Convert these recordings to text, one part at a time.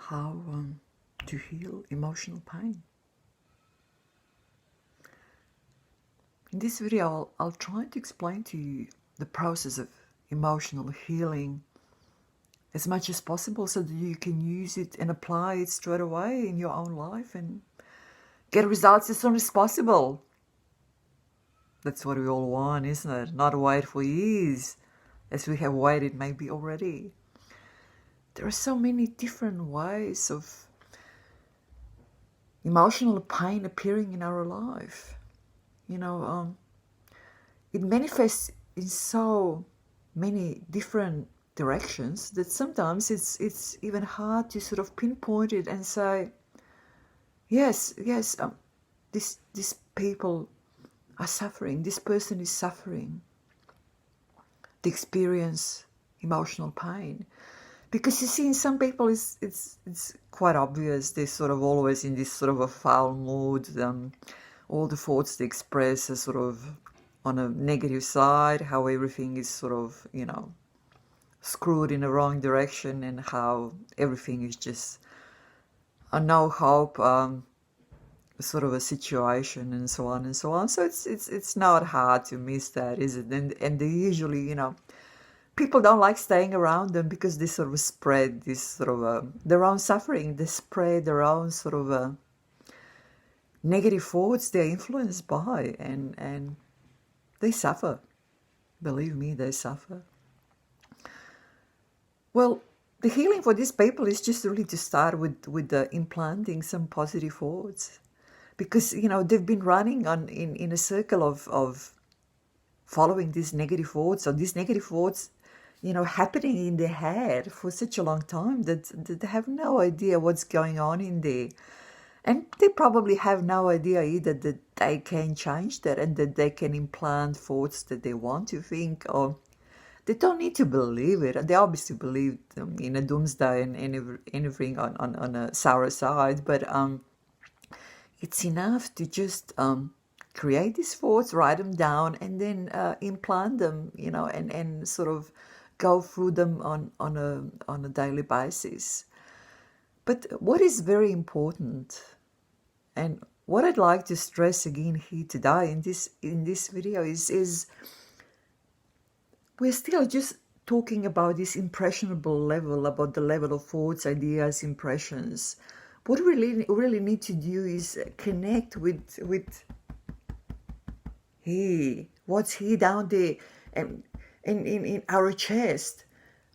how to heal emotional pain. In this video, I'll try to explain to you the process of emotional healing as much as possible so that you can use it and apply it straight away in your own life and get results as soon as possible. That's what we all want, isn't it? Not wait for years as we have waited maybe already. There are so many different ways of emotional pain appearing in our life. It manifests in so many different directions that sometimes it's even hard to sort of pinpoint it and say, yes, these people are suffering, this person is suffering, they experience emotional pain. Because you see, in some people it's quite obvious, they're sort of always in this sort of a foul mood. All the thoughts they express are sort of on a negative side, how everything is sort of, screwed in the wrong direction, and how everything is just a no hope sort of a situation, and so on and so on. So it's not hard to miss that, is it? And they usually, people don't like staying around them because they sort of spread this sort of their own suffering. They spread their own sort of negative thoughts they're influenced by, and they suffer. Believe me, they suffer. Well, the healing for these people is just really to start with implanting some positive thoughts, because they've been running in a circle of following these negative thoughts, or these negative thoughts happening in their head for such a long time that they have no idea what's going on in there. And they probably have no idea either that they can change that and that they can implant thoughts that they want to think, or they don't need to believe it. They obviously believe in a doomsday and anything on a sour side, but it's enough to just create these thoughts, write them down, and then implant them, and sort of go through them on a daily basis. But what is very important, and what I'd like to stress again here today in this video is we're still just talking about this impressionable level, about the level of thoughts, ideas, impressions. What we really need to do is connect with hey, what's here down there, and in our chest.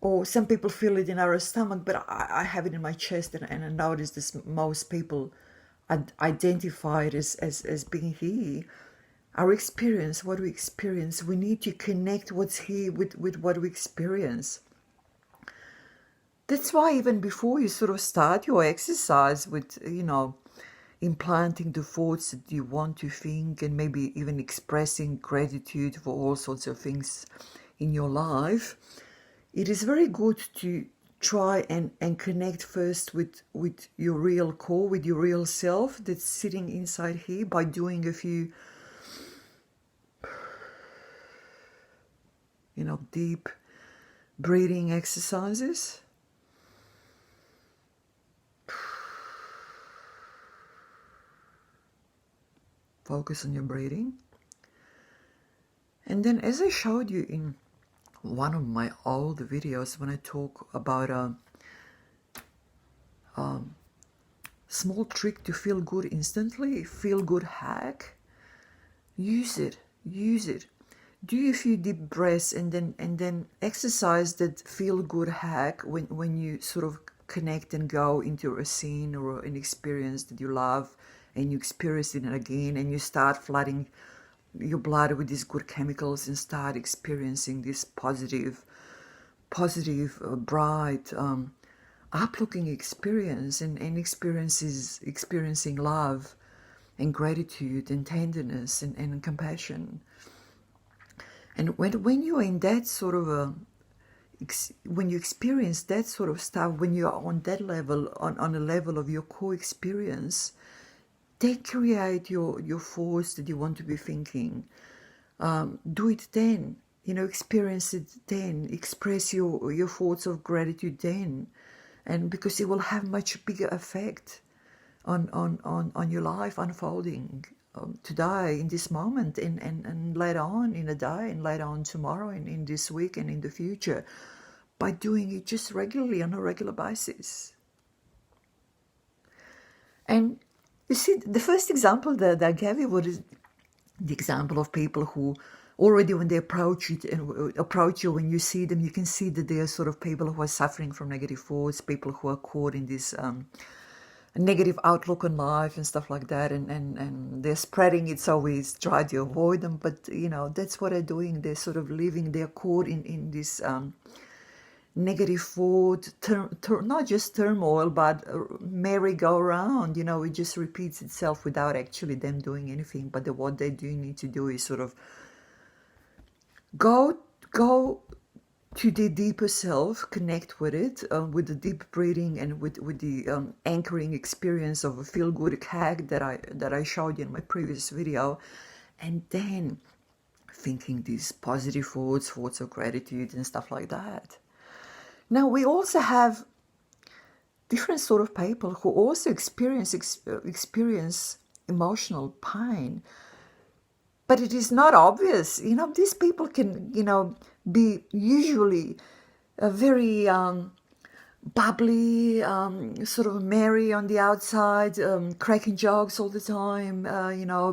Or some people feel it in our stomach, but I have it in my chest, and I notice this most people identify it as being here. Our experience, what we experience, we need to connect what's here with what we experience. That's why even before you sort of start your exercise with, implanting the thoughts that you want to think, and maybe even expressing gratitude for all sorts of things in your life, it is very good to try and connect first with your real core, with your real self that's sitting inside here, by doing a few, deep breathing exercises. Focus on your breathing. And then, as I showed you in one of my old videos, when I talk about a small trick to feel good instantly, feel good hack, use it. Do a few deep breaths and then exercise that feel good hack when you sort of connect and go into a scene or an experience that you love, and you experience it again, and you start flooding your blood with these good chemicals and start experiencing this positive, bright, up-looking experience, and experiencing love and gratitude and tenderness and compassion. And when you are in that sort of when you experience that sort of stuff, when you are on that level, on a level of your core experience, then create your thoughts that you want to be thinking. Do it then. Experience it then. Express your thoughts of gratitude then. and because it will have much bigger effect on your life unfolding today, in this moment, and later on in the day, and later on tomorrow, and in this week, and in the future, by doing it just regularly on a regular basis. And you see, the first example that I gave you was the example of people who already, when they approach you, when you see them, you can see that they are sort of people who are suffering from negative thoughts, people who are caught in this negative outlook on life and stuff like that, and they're spreading it, so we try to avoid them. But that's what they're doing. They're sort of living, they're caught in this negative thought, not just turmoil, but merry-go-round. It just repeats itself without actually them doing anything. But what they do need to do is sort of go to the deeper self, connect with it, with the deep breathing, and with the anchoring experience of a feel-good hack that I showed you in my previous video, and then thinking these positive thoughts of gratitude and stuff like that. Now, we also have different sort of people who also experience emotional pain, but it is not obvious. These people can, be usually very bubbly, sort of merry on the outside, cracking jokes all the time,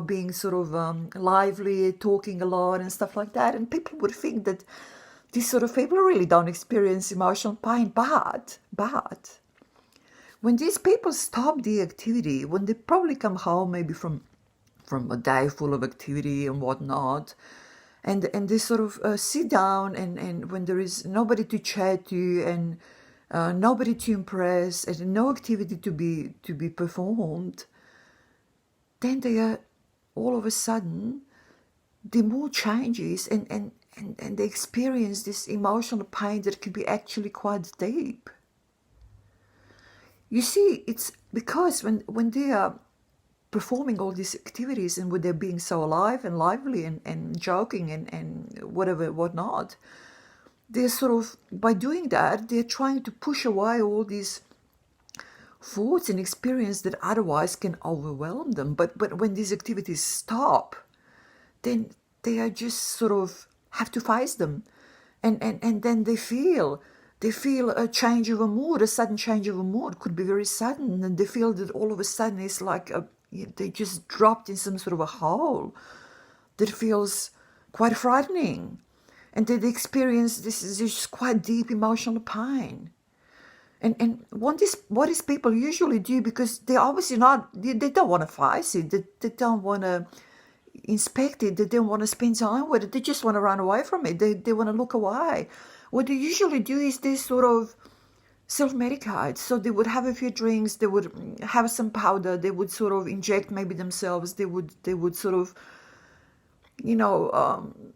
being sort of lively, talking a lot and stuff like that. And people would think that these sort of people really don't experience emotional pain, but when these people stop the activity, when they probably come home maybe from a day full of activity and whatnot, and they sort of sit down, and when there is nobody to chat to, and nobody to impress, and no activity to be performed, then they are all of a sudden the mood changes, and they experience this emotional pain that can be actually quite deep. You see, it's because when they are performing all these activities, and when they're being so alive and lively and joking and whatnot, they're sort of, by doing that, they're trying to push away all these thoughts and experience that otherwise can overwhelm them. But when these activities stop, then they are just sort of have to face them, and then they feel a change of a mood, a sudden change of a mood, could be very sudden, and they feel that all of a sudden it's like they just dropped in some sort of a hole that feels quite frightening, and they experience this quite deep emotional pain. And what these people usually do, because they're obviously they don't want to face it, they don't want to inspect it, they don't want to spend time with it, they just want to run away from it, they want to look away. What they usually do is they sort of self-medicate. So they would have a few drinks, they would have some powder, they would sort of inject maybe themselves, they would sort of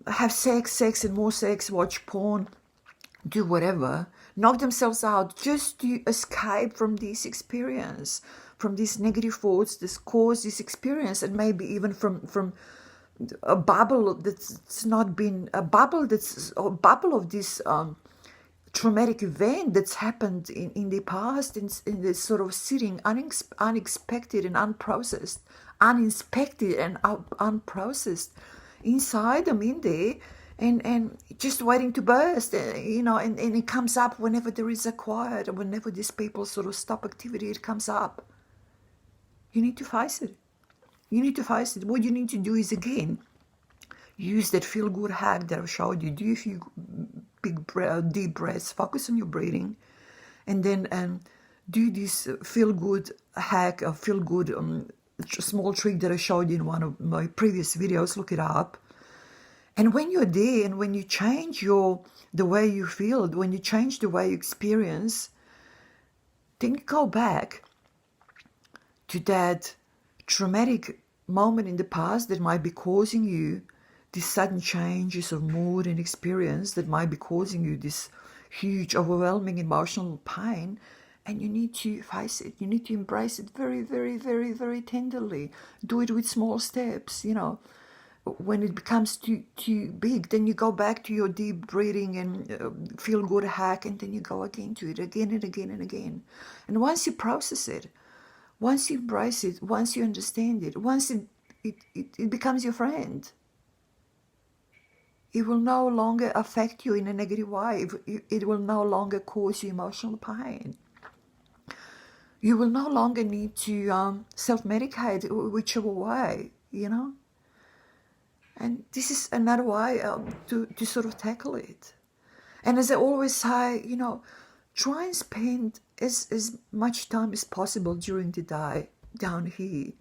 have sex and more sex, watch porn, do whatever, knock themselves out just to escape from this experience, from these negative thoughts that cause this experience, and maybe even from a bubble that's not been a bubble of this traumatic event that's happened in the past, in this sort of sitting unexpected and unprocessed, uninspected and unprocessed inside them, in there, and just waiting to burst, and it comes up whenever there is a quiet, or whenever these people sort of stop activity, it comes up. You need to face it. What you need to do is, again, use that feel-good hack that I showed you. Do a few deep breaths, focus on your breathing, and then do this feel-good hack, a feel-good small trick that I showed you in one of my previous videos. Look it up. And when you're there, and when you change the way you feel, when you change the way you experience, then you go back to that traumatic moment in the past that might be causing you these sudden changes of mood and experience, that might be causing you this huge, overwhelming emotional pain, and you need to face it. You need to embrace it very, very, very, very tenderly. Do it with small steps, when it becomes too big, then you go back to your deep breathing and feel good hack, and then you go again to it again and again and again. And once you process it, once you embrace it, once you understand it, once it becomes your friend, it will no longer affect you in a negative way. It will no longer cause you emotional pain. You will no longer need to self-medicate whichever way, you know. And this is another way to sort of tackle it. And as I always say, you know, try and spend as much time as possible during the day down here.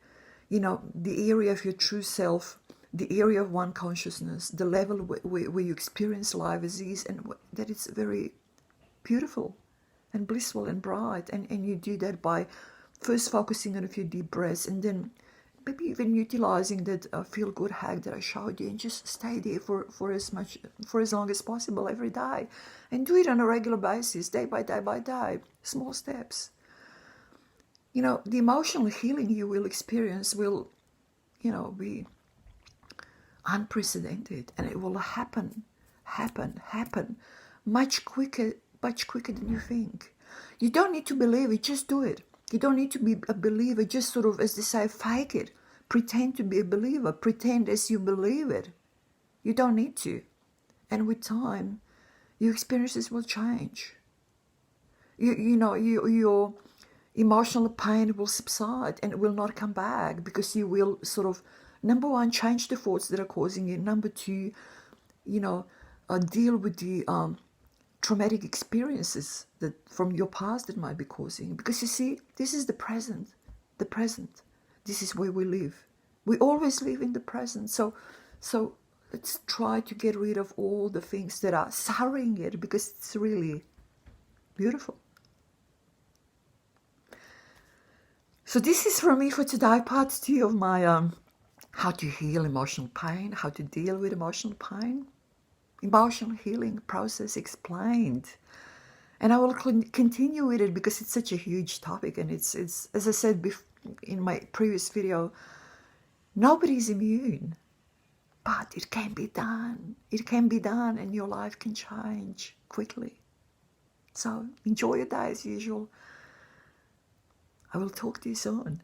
You know, the area of your true self, the area of one consciousness, the level where you experience life as is, and that it's very beautiful and blissful and bright. And you do that by first focusing on a few deep breaths, and then maybe even utilizing that feel good hack that I showed you, and just stay there for as long as possible every day, and do it on a regular basis, day by day, small steps. You know, the emotional healing you will experience will, you know, be unprecedented, and it will happen much quicker than you think. You don't need to believe it, just do it. You don't need to be a believer, just sort of, as they say, fake it. Pretend to be a believer. Pretend as you believe it. You don't need to. And with time, your experiences will change. Your emotional pain will subside and it will not come back, because you will sort of, number one, change the thoughts that are causing it. Number two, deal with the traumatic experiences that from your past that might be causing. Because you see, this is the present. This is where we live. We always live in the present. So let's try to get rid of all the things that are souring it, because it's really beautiful. So this is from me for today, part 2 of my how to heal emotional pain, how to deal with emotional pain. Emotional healing process explained. And I will continue with it because it's such a huge topic, and it's as I said in my previous video, nobody's immune, but it can be done. It can be done, and your life can change quickly. So enjoy your day as usual. I will talk to you soon.